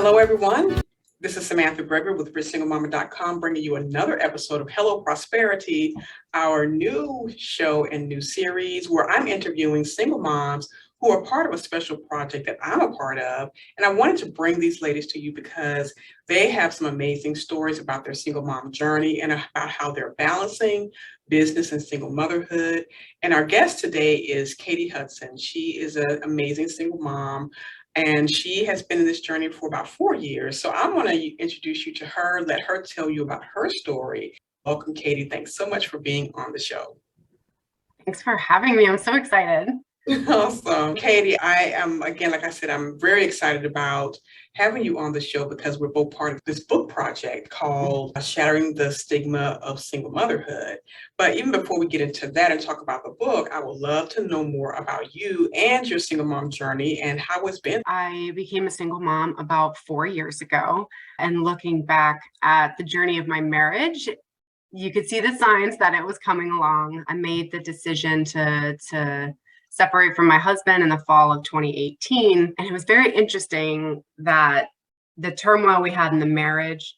Hello, everyone. This is Samantha Gregory with richsingle-mama.com, bringing you another episode of Hello Prosperity, our new show and new series where I'm interviewing single moms who are part of a special project that I'm a part of. And I wanted to bring these ladies to you because they have some amazing stories about their single mom journey and about how they're balancing business and single motherhood. And our guest today is Kati Hudson. She is an amazing single mom, and she has been in this journey for about 4 years. So I want to introduce you to her, let her tell you about her story. Welcome, Kati. Thanks so much for being on the show. Thanks for having me. I'm so excited. Awesome. Kati, I am, again, like I said, I'm very excited about having you on the show because we're both part of this book project called Shattering the Stigma of Single Motherhood. But even before we get into that and talk about the book, I would love to know more about you and your single mom journey and how it's been. I became a single mom about 4 years ago, and looking back at the journey of my marriage, you could see the signs that it was coming along. I made the decision to separate from my husband in the fall of 2018. And it was very interesting that the turmoil we had in the marriage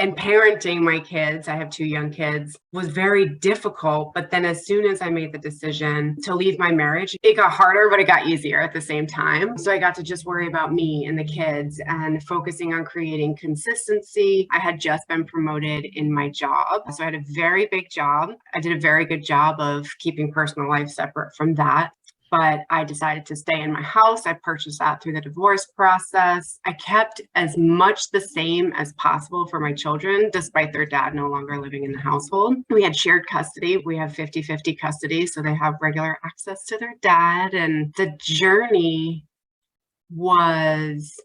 and parenting my kids, I have 2 young kids, was very difficult. But then as soon as I made the decision to leave my marriage, it got harder, but it got easier at the same time. So I got to just worry about me and the kids and focusing on creating consistency. I had just been promoted in my job. So I had a very big job. I did a very good job of keeping personal life separate from that. But I decided to stay in my house. I purchased that through the divorce process. I kept as much the same as possible for my children, despite their dad no longer living in the household. We had shared custody. We have 50-50 custody, so they have regular access to their dad. And the journey was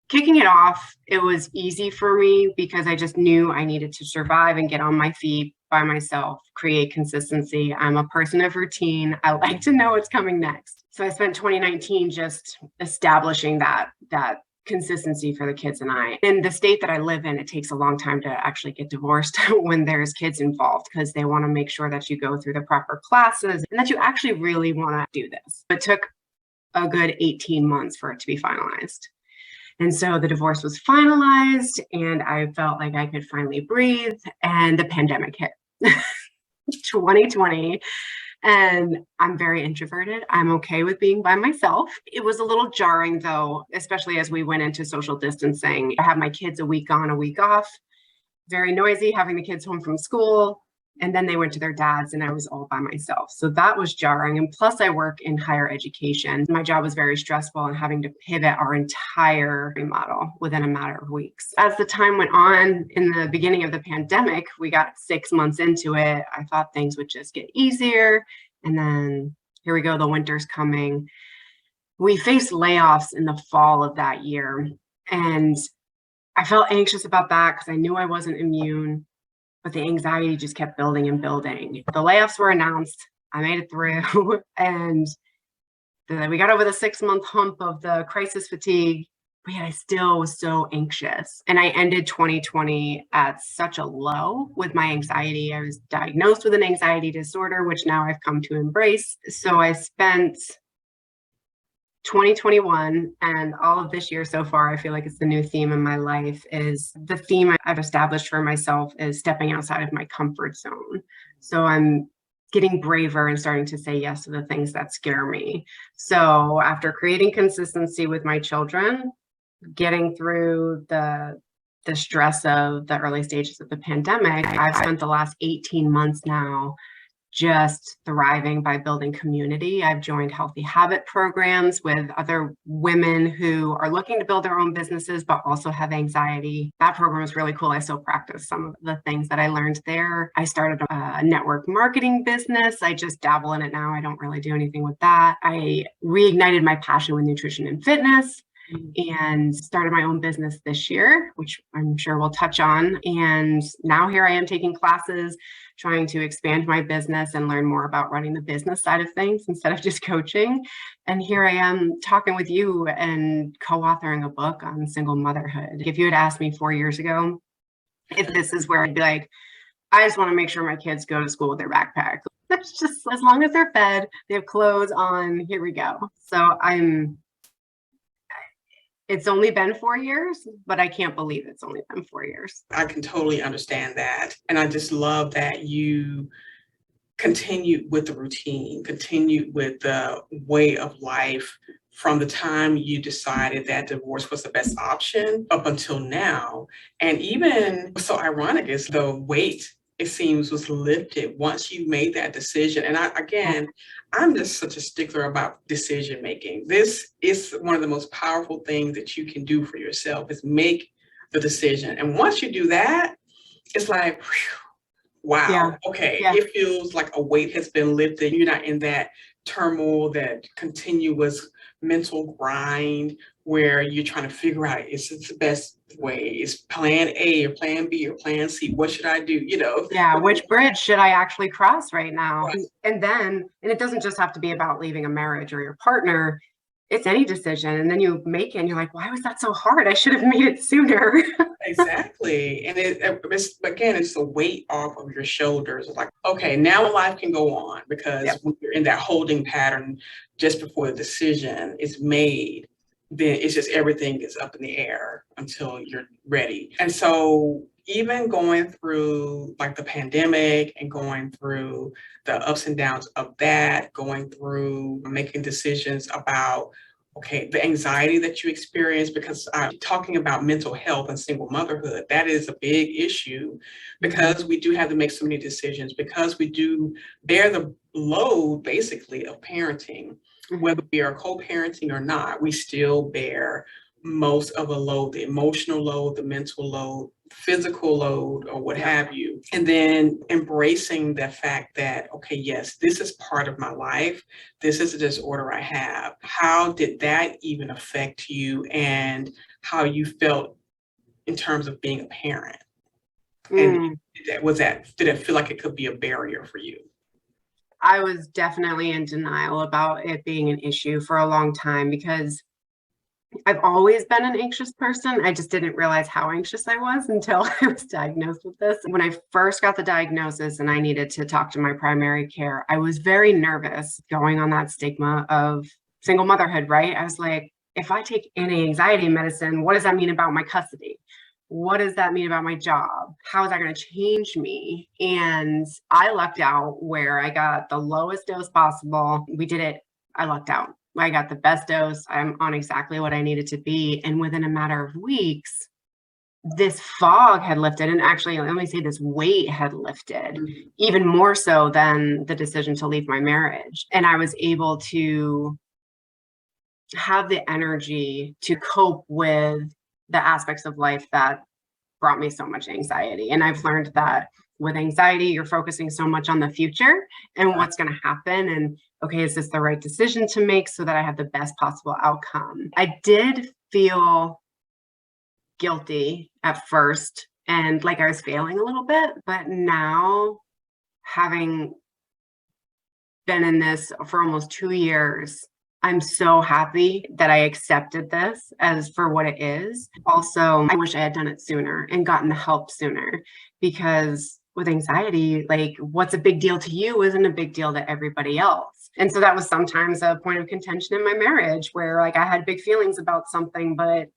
kicking it off. It was easy for me because I just knew I needed to survive and get on my feet by myself, create consistency. I'm a person of routine. I like to know what's coming next. So I spent 2019 just establishing that consistency for the kids and I. In the state that I live in, it takes a long time to actually get divorced when there's kids involved because they want to make sure that you go through the proper classes and that you actually really want to do this. It took a good 18 months for it to be finalized. And so the divorce was finalized and I felt like I could finally breathe, and the pandemic hit. 2020, and I'm very introverted. I'm okay with being by myself. It was a little jarring though, especially as we went into social distancing. I had my kids a week on, a week off, very noisy, having the kids home from school. And then they went to their dads and I was all by myself. So that was jarring. And plus I work in higher education. My job was very stressful and having to pivot our entire model within a matter of weeks. As the time went on in the beginning of the pandemic, we got 6 months into it. I thought things would just get easier. And then here we go, the winter's coming. We faced layoffs in the fall of that year. And I felt anxious about that because I knew I wasn't immune. But the anxiety just kept building and building. The layoffs were announced. I made it through. And we got over the 6-month hump of the crisis fatigue. But yet I still was so anxious. And I ended 2020 at such a low with my anxiety. I was diagnosed with an anxiety disorder, which now I've come to embrace. So I spent 2021 and all of this year so far, I feel like it's the new theme in my life, is the theme I've established for myself is stepping outside of my comfort zone. So I'm getting braver and starting to say yes to the things that scare me. So after creating consistency with my children, getting through the stress of the early stages of the pandemic, I've spent the last 18 months now just thriving by building community. I've joined healthy habit programs with other women who are looking to build their own businesses, but also have anxiety. That program is really cool. I still practice some of the things that I learned there. I started a network marketing business. I just dabble in it now. I don't really do anything with that. I reignited my passion with nutrition and fitness and started my own business this year, which I'm sure we'll touch on. And now here I am taking classes, trying to expand my business and learn more about running the business side of things instead of just coaching. And here I am talking with you and co-authoring a book on single motherhood. If you had asked me 4 years ago if this is where I'd be like, I just want to make sure my kids go to school with their backpack. That's just, as long as they're fed, they have clothes on, here we go. So it's only been 4 years, but I can't believe it's only been 4 years. I can totally understand that. And I just love that you continued with the routine, continued with the way of life from the time you decided that divorce was the best option up until now. And even what's so ironic is the weight, it seems, was lifted once you made that decision. And I'm just such a stickler about decision making. This is one of the most powerful things that you can do for yourself, is make the decision. And once you do that, it's like, whew, wow, Yeah. okay, Yeah. it feels like a weight has been lifted. You're not in that turmoil, that continuous mental grind where you're trying to figure out, is this the best way? Is plan A or plan B or plan C? What should I do? Yeah, which bridge should I actually cross right now? Right. And it doesn't just have to be about leaving a marriage or your partner. It's any decision. And then you make it and you're like, why was that so hard? I should have made it sooner. Exactly. And it's the weight off of your shoulders. Like, okay, now life can go on, because when you're in that holding pattern just before the decision is made, then it's just everything is up in the air until you're ready. And so even going through like the pandemic and going through the ups and downs of that, going through making decisions about, okay, the anxiety that you experience, because talking about mental health and single motherhood, that is a big issue, because we do have to make so many decisions, because we do bear the load basically of parenting. Whether we are co-parenting or not, we still bear most of the load, the emotional load, the mental load, physical load, or what have you. And then embracing the fact that, okay, yes, this is part of my life. This is a disorder I have. How did that even affect you, and how you felt in terms of being a parent? And did it feel like it could be a barrier for you? I was definitely in denial about it being an issue for a long time, because I've always been an anxious person. I just didn't realize how anxious I was until I was diagnosed with this. When I first got the diagnosis and I needed to talk to my primary care, I was very nervous going on that stigma of single motherhood, right? I was like, if I take anti-anxiety medicine, what does that mean about my custody? What does that mean about my job? How is that going to change me? And I lucked out where I got the lowest dose possible. We did it. I lucked out. I got the best dose. I'm on exactly what I needed to be. And within a matter of weeks, this fog had lifted. And actually, let me say this weight had lifted, even more so than the decision to leave my marriage. And I was able to have the energy to cope with the aspects of life that brought me so much anxiety. And I've learned that with anxiety, you're focusing so much on the future and what's going to happen. And okay, is this the right decision to make so that I have the best possible outcome? I did feel guilty at first and like I was failing a little bit, but now, having been in this for almost 2 years, I'm so happy that I accepted this as for what it is. Also, I wish I had done it sooner and gotten the help sooner, because with anxiety, like what's a big deal to you isn't a big deal to everybody else. And so that was sometimes a point of contention in my marriage, where like I had big feelings about something, but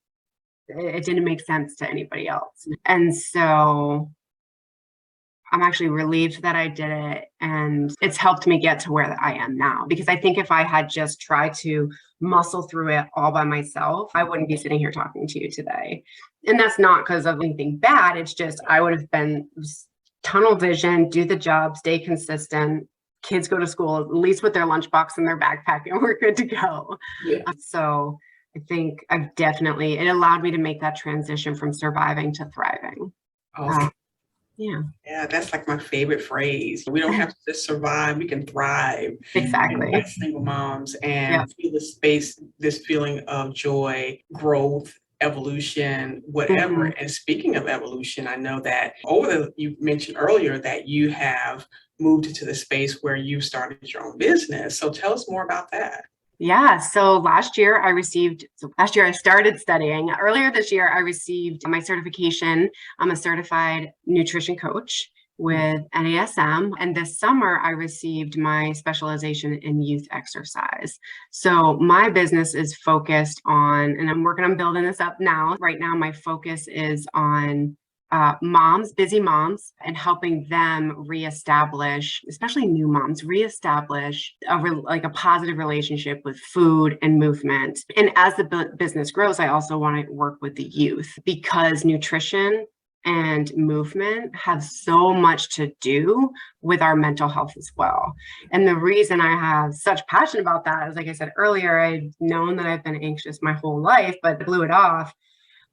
it didn't make sense to anybody else. And so I'm actually relieved that I did it, and it's helped me get to where I am now. Because I think if I had just tried to muscle through it all by myself, I wouldn't be sitting here talking to you today. And that's not because of anything bad. It's just I would have been tunnel vision, do the job, stay consistent. Kids go to school at least with their lunchbox and their backpack, and we're good to go. Yeah. So I think it allowed me to make that transition from surviving to thriving. Awesome. Yeah, that's like my favorite phrase. We don't have to just survive, we can thrive. Exactly. As single moms, and feel this feeling of joy, growth, evolution, whatever. And speaking of evolution, I know that you mentioned earlier that you have moved into the space where you started your own business. So tell us more about that. Yeah. So last year I started studying. Earlier this year, I received my certification. I'm a certified nutrition coach. with NASM. And this summer, I received my specialization in youth exercise. So my business is focused on, and I'm working on building this up now. Right now, my focus is on moms, busy moms, and helping them reestablish, especially new moms, reestablish a positive relationship with food and movement. And as the business grows, I also want to work with the youth, because nutrition and movement have so much to do with our mental health as well. And the reason I have such passion about that is, like I said earlier, I've known that I've been anxious my whole life, but blew it off.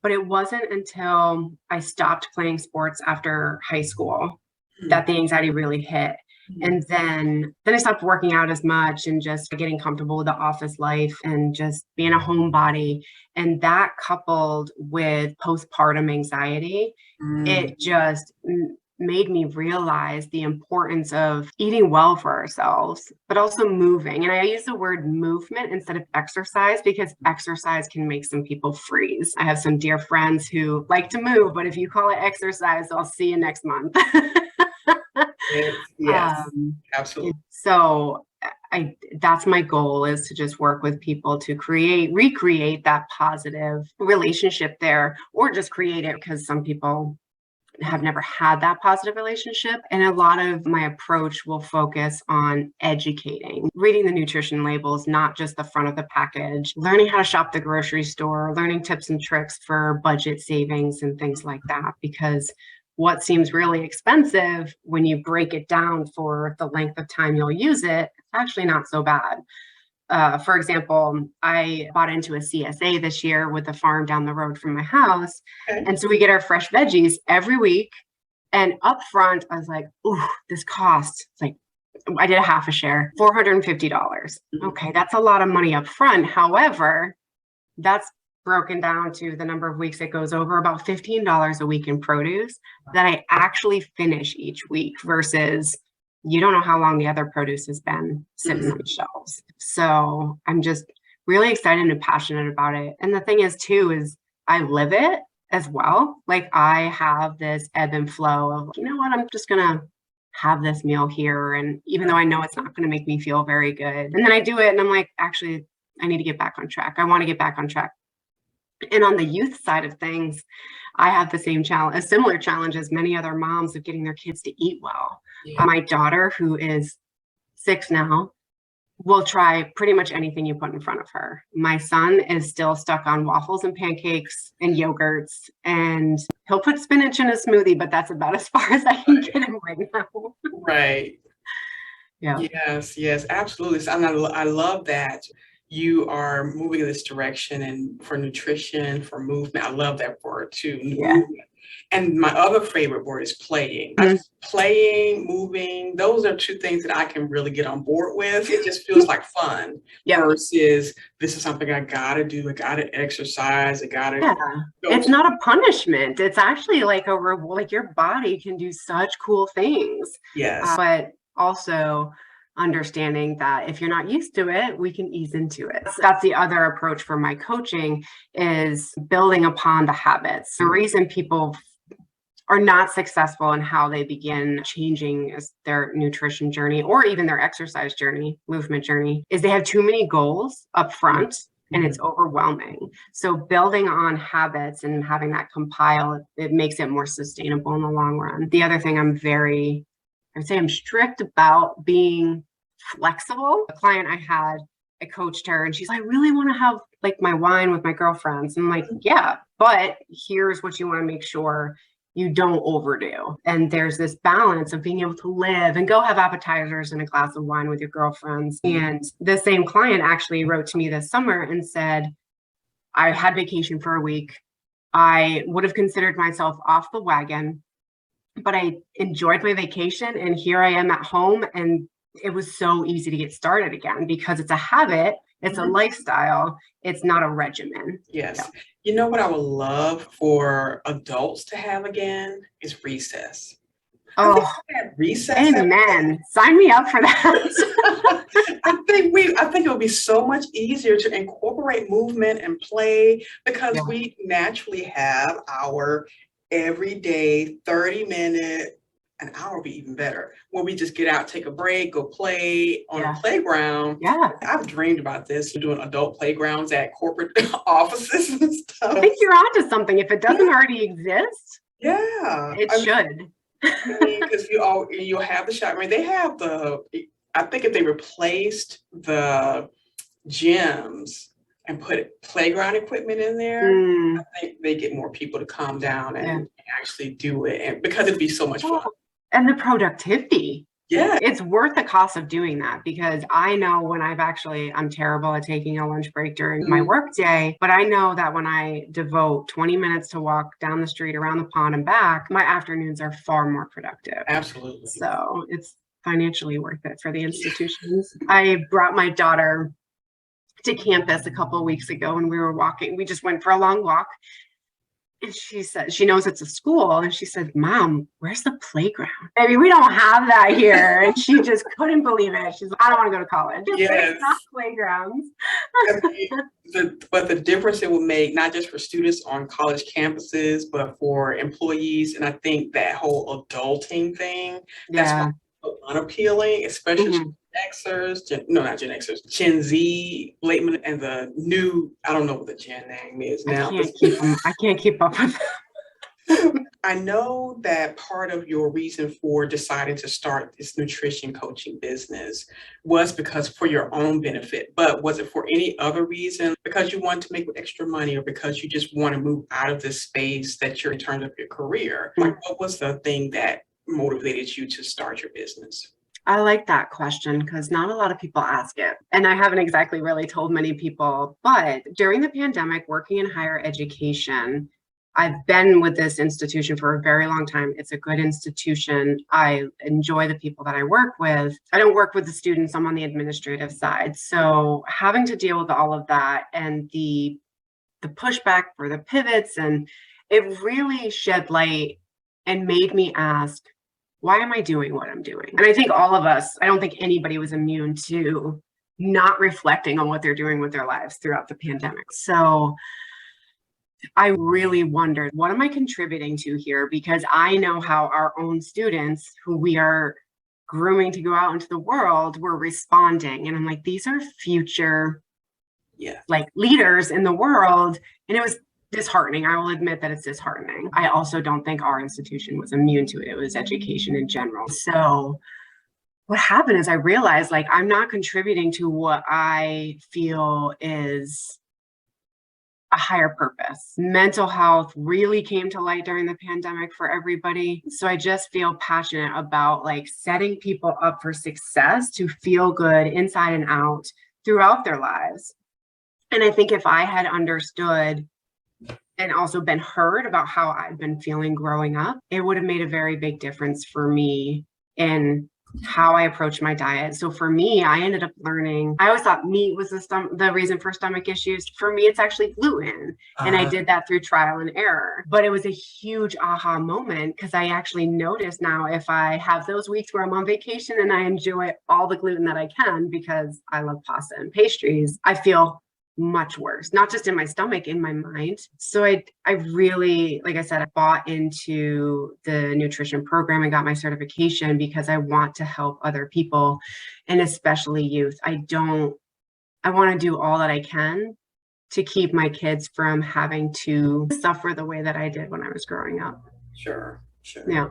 But it wasn't until I stopped playing sports after high school that the anxiety really hit. And then I stopped working out as much and just getting comfortable with the office life and just being a homebody. And that, coupled with postpartum anxiety, it just made me realize the importance of eating well for ourselves, but also moving. And I use the word movement instead of exercise, because exercise can make some people freeze. I have some dear friends who like to move, but if you call it exercise, I'll see you next month. Yes, absolutely. So that's my goal, is to just work with people to recreate that positive relationship there, or just create it, because some people have never had that positive relationship. And a lot of my approach will focus on educating, reading the nutrition labels, not just the front of the package, learning how to shop the grocery store, learning tips and tricks for budget savings and things like that. Because what seems really expensive, when you break it down for the length of time you'll use it, it's actually not so bad. For example, I bought into a CSA this year with a farm down the road from my house. Okay. And so we get our fresh veggies every week. And up front, I was like, ooh, this costs, like, I did a half a share, $450. Okay, that's a lot of money up front. However, that's broken down to the number of weeks it goes over, about $15 a week in produce that I actually finish each week, versus you don't know how long the other produce has been sitting on shelves. So I'm just really excited and passionate about it. And the thing is too, is I live it as well. Like, I have this ebb and flow of, you know what, I'm just going to have this meal here. And even though I know it's not going to make me feel very good, and then I do it and I'm like, actually, I need to get back on track. I want to get back on track. And on the youth side of things, I have the same challenge, a similar challenge as many other moms, of getting their kids to eat well. My daughter, who is 6 now, will try pretty much anything you put in front of her. My son is still stuck on waffles and pancakes and yogurts, and he'll put spinach in a smoothie, but that's about as far as I can get him right now. Right. Yeah. Yes, absolutely. And I love that you are moving in this direction, and for nutrition, for movement. I love that word too. Yeah. Movement. And my other favorite word is playing. Playing, moving, those are two things that I can really get on board with. It just feels like fun versus this is something I gotta do. I gotta exercise. I gotta. It's not a punishment. It's actually like a reward. Like, your body can do such cool things. Yes. But also understanding that if you're not used to it, we can ease into it. That's the other approach for my coaching, is building upon the habits. The reason people are not successful in how they begin changing their nutrition journey, or even their exercise journey, movement journey, is they have too many goals up front and it's overwhelming. So building on habits and having that compile, it makes it more sustainable in the long run. The other thing I'm strict about being flexible. A client I had, I coached her and she's like, I really want to have like my wine with my girlfriends. And I'm like, yeah, but here's what you want to make sure you don't overdo. And there's this balance of being able to live and go have appetizers and a glass of wine with your girlfriends. And the same client actually wrote to me this summer and said, I had vacation for a week. I would have considered myself off the wagon, but I enjoyed my vacation. And here I am at home. And it was so easy to get started again because it's a habit. It's a lifestyle. It's not a regimen. Yes. Yeah. You know what I would love for adults to have again is recess. Oh, recess. Amen. Sign me up for that. I think it would be so much easier to incorporate movement and play because we naturally have our everyday 30-minute an hour would be even better, where we just get out, take a break, go play on Yeah. a playground. Yeah. I've dreamed about this, doing adult playgrounds at corporate offices and stuff. I think you're onto something. If it doesn't already exist, Yeah. it should. Because you'll have the shop. I mean, they have I think if they replaced the gyms and put playground equipment in there, I think they get more people to calm down and actually do it, and because it'd be so much fun. And the productivity. Yeah. It's worth the cost of doing that, because I know when I'm terrible at taking a lunch break during my work day, but I know that when I devote 20 minutes to walk down the street, around the pond and back, my afternoons are far more productive. Absolutely. So it's financially worth it for the institutions. I brought my daughter to campus a couple of weeks ago, and we were walking. We just went for a long walk. And she said, she knows it's a school. And she said, Mom, where's the playground? I mean, we don't have that here. And she just couldn't believe it. She's like, I don't want to go to college. Yes. There's not playgrounds. But the difference it will make, not just for students on college campuses, but for employees. And I think that whole adulting thing, that's why it's so unappealing, especially Gen Xers, not Gen Xers, Gen Z, late, and the new, I don't know what the Gen name is now. I can't keep up with them. I know that part of your reason for deciding to start this nutrition coaching business was because for your own benefit, but was it for any other reason? Because you want to make extra money, or because you just want to move out of this space that you're in terms of your career? Like, what was the thing that motivated you to start your business? I like that question, because not a lot of people ask it. And I haven't exactly really told many people, but during the pandemic, working in higher education, I've been with this institution for a very long time. It's a good institution. I enjoy the people that I work with. I don't work with the students. I'm on the administrative side. So having to deal with all of that and the pushback for the pivots, and it really shed light and made me ask, why am I doing what I'm doing? And I think all of us, I don't think anybody was immune to not reflecting on what they're doing with their lives throughout the pandemic. So I really wondered, what am I contributing to here? Because I know how our own students, who we are grooming to go out into the world, were responding. And I'm like, these are future like leaders in the world. And it was disheartening. I will admit that it's disheartening. I also don't think our institution was immune to it. It was education in general. So what happened is I realized, like, I'm not contributing to what I feel is a higher purpose. Mental health really came to light during the pandemic for everybody. So I just feel passionate about like setting people up for success to feel good inside and out throughout their lives. And I think if I had understood and also been heard about how I'd been feeling growing up, it would have made a very big difference for me in how I approach my diet. So for me, I ended up learning, I always thought meat was the reason for stomach issues. For me, it's actually gluten. And I did that through trial and error. But it was a huge aha moment, because I actually noticed now, if I have those weeks where I'm on vacation and I enjoy all the gluten that I can, because I love pasta and pastries, I feel much worse, not just in my stomach, in my mind. So I really, like I said, I bought into the nutrition program and got my certification because I want to help other people, and especially youth. I want to do all that I can to keep my kids from having to suffer the way that I did when I was growing up. Sure. Yeah.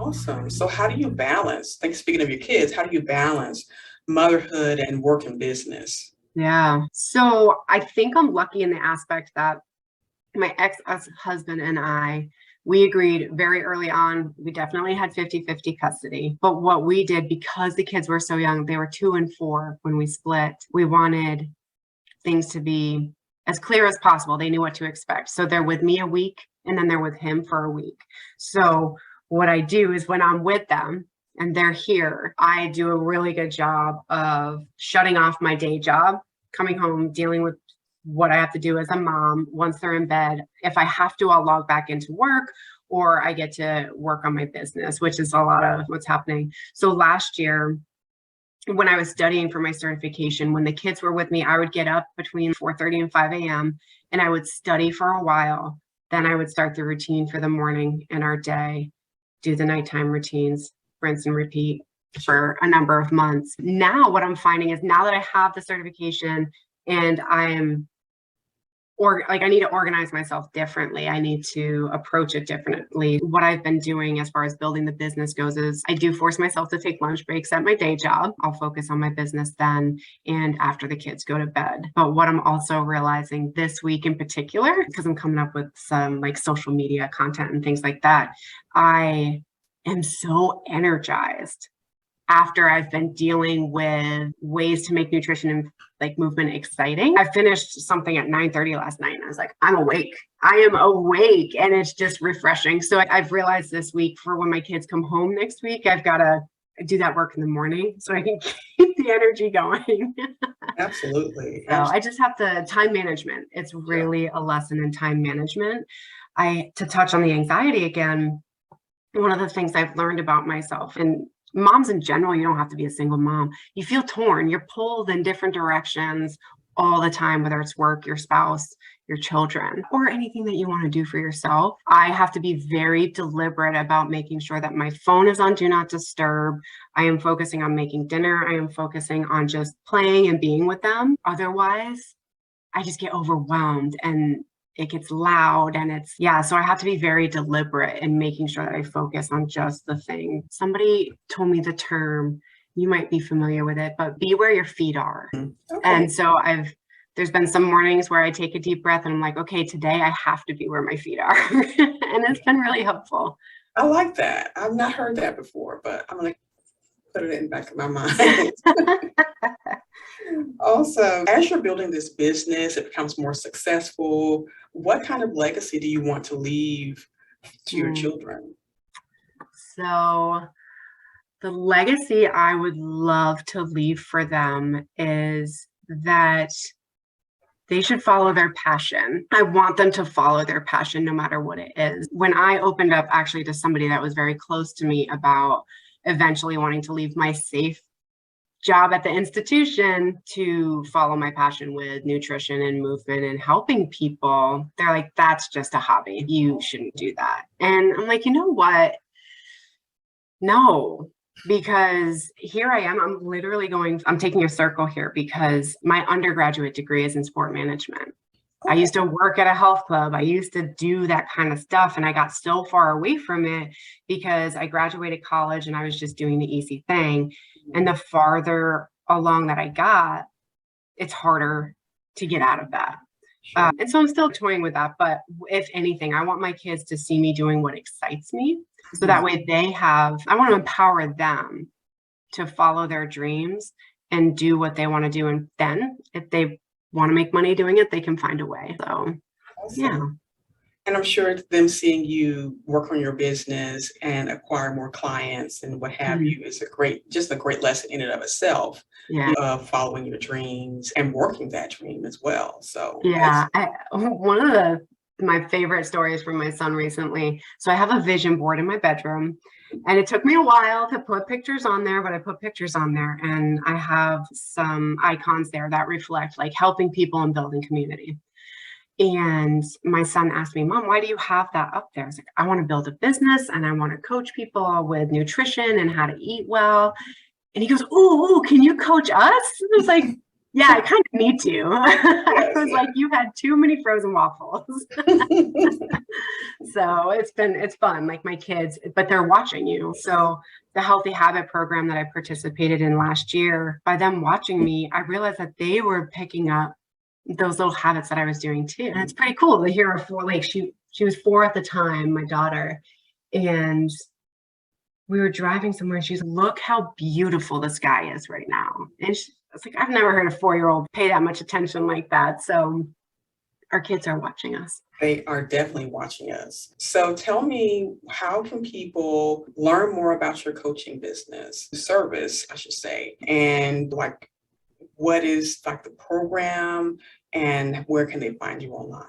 Awesome. So how do you balance, speaking of your kids, how do you balance motherhood and work and business? Yeah. So I think I'm lucky in the aspect that my ex-husband and I, we agreed very early on, we definitely had 50-50 custody. But what we did, because the kids were so young, they were 2 and 4 when we split, we wanted things to be as clear as possible. They knew what to expect. So they're with me a week, and then they're with him for a week. So what I do is, when I'm with them and they're here, I do a really good job of shutting off my day job, coming home, dealing with what I have to do as a mom. Once they're in bed, if I have to, I'll log back into work, or I get to work on my business, which is a lot of what's happening. So last year, when I was studying for my certification, when the kids were with me, I would get up between 4:30 and 5 a.m. and I would study for a while. Then I would start the routine for the morning and our day. do the nighttime routines, rinse and repeat for a number of months. Now what I'm finding is now that I have the certification and I need to organize myself differently. I need to approach it differently. What I've been doing as far as building the business goes is I do force myself to take lunch breaks at my day job. I'll focus on my business then and after the kids go to bed. But what I'm also realizing this week in particular, because I'm coming up with some like social media content and things like that, I am so energized after I've been dealing with ways to make nutrition and like movement exciting. I finished something at 9:30 last night and I was like, I'm awake. I am awake. And it's just refreshing. So I've realized this week for when my kids come home next week, I've got to do that work in the morning so I can keep the energy going. Absolutely. So I just have to time management. It's really a lesson in time management. To touch on the anxiety again, one of the things I've learned about myself, and moms in general, you don't have to be a single mom. You feel torn. You're pulled in different directions all the time, whether it's work, your spouse, your children, or anything that you want to do for yourself. I have to be very deliberate about making sure that my phone is on do not disturb. I am focusing on making dinner. I am focusing on just playing and being with them. Otherwise, I just get overwhelmed and it gets loud and so I have to be very deliberate in making sure that I focus on just the thing. Somebody told me the term, you might be familiar with it, but be where your feet are. Okay. And so there's been some mornings where I take a deep breath and I'm like, okay, today I have to be where my feet are. And it's been really helpful. I like that. I've not heard that before, but I'm going to put it in the back of my mind. Also, as you're building this business, it becomes more successful. What kind of legacy do you want to leave to your children? So the legacy I would love to leave for them is that they should follow their passion. I want them to follow their passion no matter what it is. When I opened up actually to somebody that was very close to me about eventually wanting to leave my safe job at the institution to follow my passion with nutrition and movement and helping people, they're like, that's just a hobby. You shouldn't do that. And I'm like, you know what? No, because here I am. I'm taking a circle here because my undergraduate degree is in sport management. I used to work at a health club. I used to do that kind of stuff. And I got so far away from it because I graduated college and I was just doing the easy thing. And the farther along that I got, it's harder to get out of that. Sure. And so I'm still toying with that. But if anything, I want my kids to see me doing what excites me. So that way I want to empower them to follow their dreams and do what they want to do. And then if they want to make money doing it, they can find a way. So, Awesome. yeah. And I'm sure them seeing you work on your business and acquire more clients and what have you is a great lesson in and of itself. Yeah. Following your dreams and working that dream as well. So yeah, one of my favorite stories from my son recently. So I have a vision board in my bedroom and it took me a while to put pictures on there, but I put pictures on there and I have some icons there that reflect like helping people and building community. And my son asked me, Mom, why do you have that up there? I was like, I want to build a business and I want to coach people with nutrition and how to eat well. And he goes, ooh, can you coach us? I was like, yeah, I kind of need to. I was like, you had too many frozen waffles. So it's fun, like my kids, but they're watching you. So the healthy habit program that I participated in last year, by them watching me, I realized that they were picking up those little habits that I was doing too. And it's pretty cool to hear her four, like she was 4 at the time, my daughter, and we were driving somewhere and she's, look how beautiful the sky is right now. And it's like, I've never heard a 4-year-old pay that much attention like that. So our kids are watching us. They are definitely watching us. So tell me, how can people learn more about your coaching service, I should say, and like, what is like the program and where can they find you online?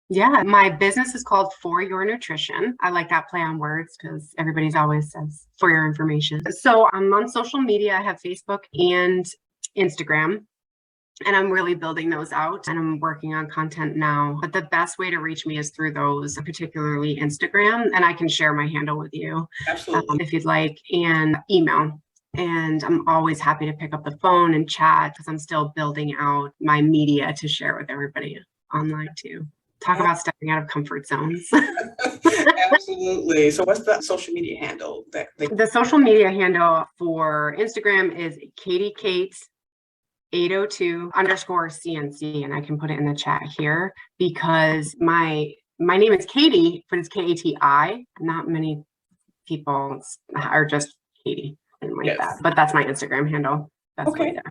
Yeah, my business is called For Your Nutrition. I like that play on words because everybody's always says for your information. So I'm on social media. I have Facebook and Instagram. And I'm really building those out, and I'm working on content now. But the best way to reach me is through those, particularly Instagram. And I can share my handle with you Absolutely. if you'd like, and email. And I'm always happy to pick up the phone and chat because I'm still building out my media to share with everybody online too. Talk about stepping out of comfort zones. Absolutely. So what's the social media handle that The social media handle for Instagram is Kati Kate 802 underscore CNC, and I can put it in the chat here because my name is Katie, but it's Kati. Not many people are just Katie and like that, but that's my Instagram handle. That's okay. There.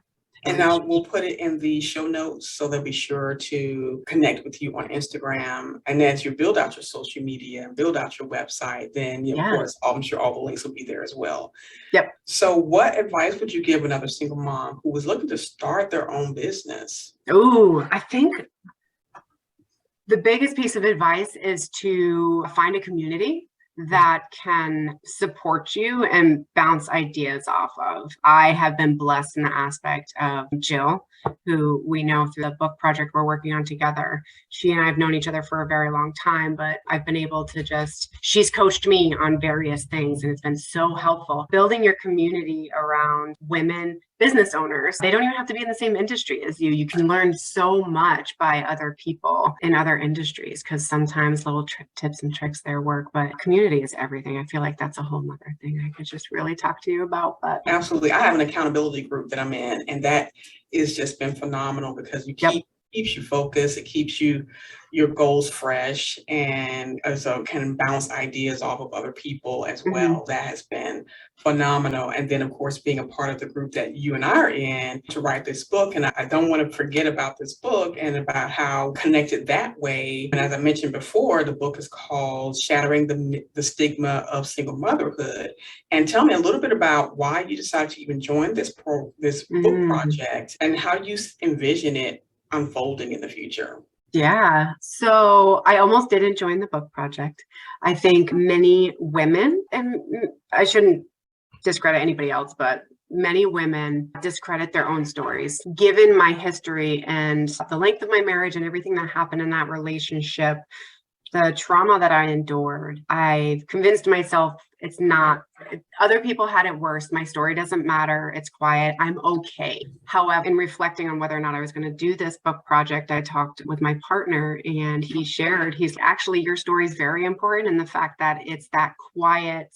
And now we'll put it in the show notes, so they'll be sure to connect with you on Instagram. And as you build out your social media and build out your website, then of course, I'm sure all the links will be there as well. Yep. So what advice would you give another single mom who was looking to start their own business? Oh, I think the biggest piece of advice is to find a community that can support you and bounce ideas off of. I have been blessed in the aspect of Jill, who we know through the book project we're working on together. She and I have known each other for a very long time, but I've been able to she's coached me on various things, and it's been so helpful. Building your community around women business owners. They don't even have to be in the same industry as you. You can learn so much by other people in other industries, because sometimes little tips and tricks there work, but community is everything. I feel like that's a whole nother thing I could just really talk to you about. But absolutely. I have an accountability group that I'm in, and that has just been phenomenal because you keeps you focused. It keeps your goals fresh, and also can bounce ideas off of other people as well. That has been phenomenal. And then of course, being a part of the group that you and I are in to write this book. And I don't want to forget about this book and about how connected that way. And as I mentioned before, the book is called Shattering the Stigma of Single Motherhood. And tell me a little bit about why you decided to even join this book project, and how you envision it unfolding in the future. Yeah. So I almost didn't join the book project. I think many women, and I shouldn't discredit anybody else, but many women discredit their own stories. Given my history and the length of my marriage and everything that happened in that relationship, the trauma that I endured, I've convinced myself it's not, other people had it worse. My story doesn't matter. It's quiet. I'm okay. However, in reflecting on whether or not I was going to do this book project, I talked with my partner, and he's actually, your story is very important in the fact that it's that quiet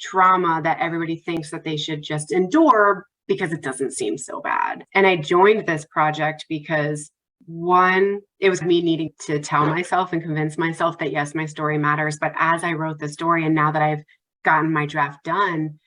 trauma that everybody thinks that they should just endure because it doesn't seem so bad. And I joined this project because one, it was me needing to tell myself and convince myself that yes, my story matters. But as I wrote the story, and now that I've gotten my draft done,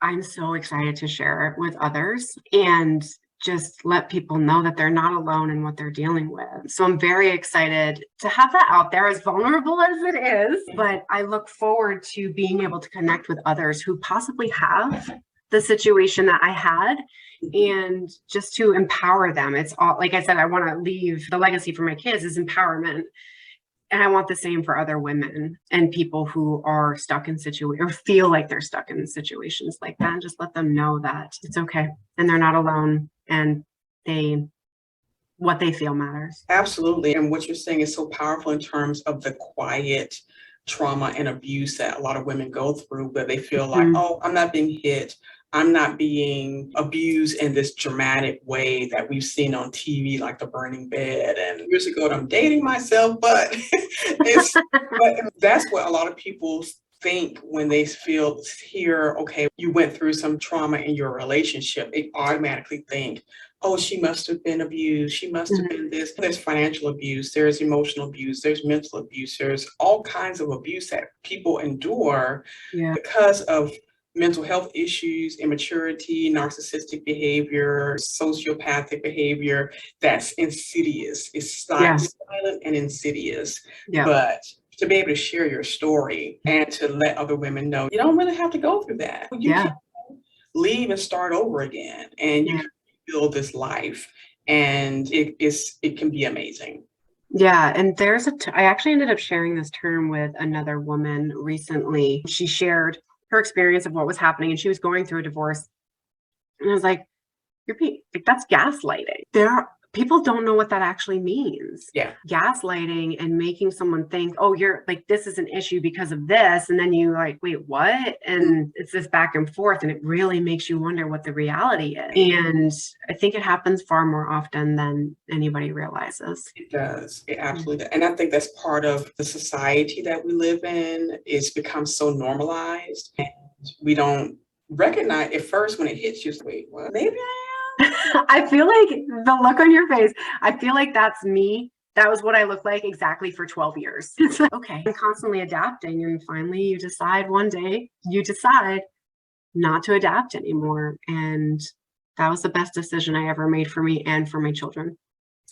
I'm so excited to share it with others and just let people know that they're not alone in what they're dealing with. So I'm very excited to have that out there, as vulnerable as it is. But I look forward to being able to connect with others who possibly have the situation that I had, and just to empower them. It's all, like I said, I want to leave the legacy for my kids is empowerment. And I want the same for other women and people who are stuck in situations or feel like they're stuck in situations like that, and just let them know that it's okay and they're not alone, and what they feel matters. Absolutely. And what you're saying is so powerful in terms of the quiet trauma and abuse that a lot of women go through, where they feel like, oh, I'm not being hit. I'm not being abused in this dramatic way that we've seen on TV, like The Burning Bed. And years ago, I'm dating myself, but but that's what a lot of people think when they hear, okay, you went through some trauma in your relationship. They automatically think, oh, she must have been abused. She must have been this. There's financial abuse. There's emotional abuse. There's mental abuse. There's all kinds of abuse that people endure because of mental health issues, immaturity, narcissistic behavior, sociopathic behavior that's insidious. It's silent and insidious. But to be able to share your story and to let other women know, you don't really have to go through that. You can leave and start over again, and you can build this life, and it can be amazing. Yeah. And I actually ended up sharing this term with another woman recently. She shared her experience of what was happening, and she was going through a divorce. And I was like, that's gaslighting. People don't know what that actually means. Yeah. Gaslighting and making someone think, oh, you're like, this is an issue because of this. And then you like, wait, what? And it's this back and forth. And it really makes you wonder what the reality is. And I think it happens far more often than anybody realizes. It does. It absolutely does. And I think that's part of the society that we live in. It's become so normalized, and we don't recognize at first when it hits you, wait, what? Maybe I am. I feel like the look on your face, I feel like that's me. That was what I looked like exactly for 12 years. It's like, okay, I'm constantly adapting. And finally you decide one day, not to adapt anymore. And that was the best decision I ever made for me and for my children.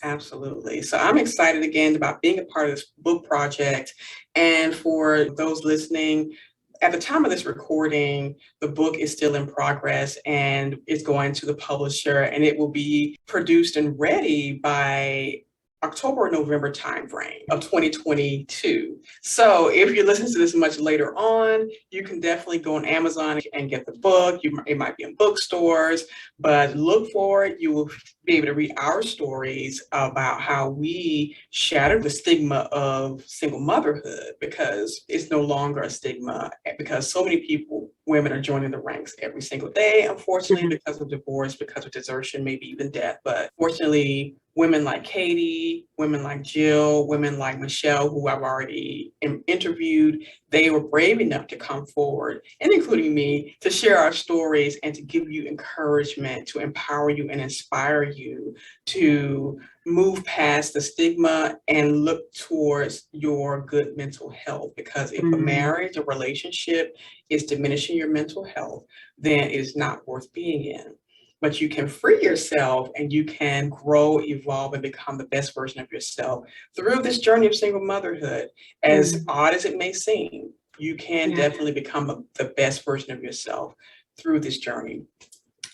Absolutely. So I'm excited again about being a part of this book project. And for those listening, at the time of this recording, the book is still in progress and it's going to the publisher, and it will be produced and ready by October or November timeframe of 2022. So if you listen to this much later on, you can definitely go on Amazon and get the book. It might be in bookstores, but look for it. You will be able to read our stories about how we shattered the stigma of single motherhood, because it's no longer a stigma, because so many women are joining the ranks every single day, unfortunately, because of divorce, because of desertion, maybe even death. But fortunately, women like Katie, women like Jill, women like Michelle, who I've already interviewed, they were brave enough to come forward, and including me, to share our stories and to give you encouragement, to empower you and inspire you to move past the stigma and look towards your good mental health. Because if a marriage, a relationship is diminishing your mental health, then it is not worth being in. But you can free yourself and you can grow, evolve, and become the best version of yourself through this journey of single motherhood. As odd as it may seem, you can definitely become the best version of yourself through this journey.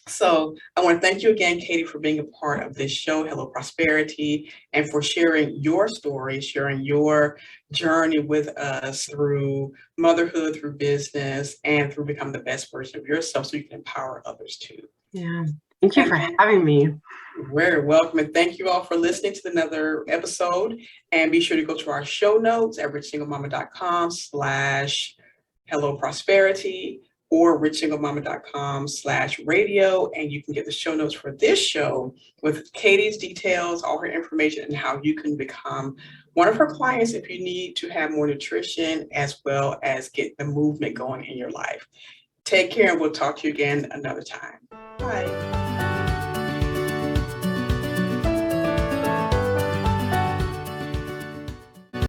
So I want to thank you again, Katie, for being a part of this show, Hello Prosperity, and for sharing your story, sharing your journey with us through motherhood, through business, and through becoming the best version of yourself so you can empower others too. Yeah. Thank you for having me. You're very welcome. And thank you all for listening to another episode. And be sure to go to our show notes at richsinglemama.com/hello prosperity or richsinglemama.com/radio. And you can get the show notes for this show with Katie's details, all her information, and how you can become one of her clients if you need to have more nutrition, as well as get the movement going in your life. Take care, and we'll talk to you again another time. Bye.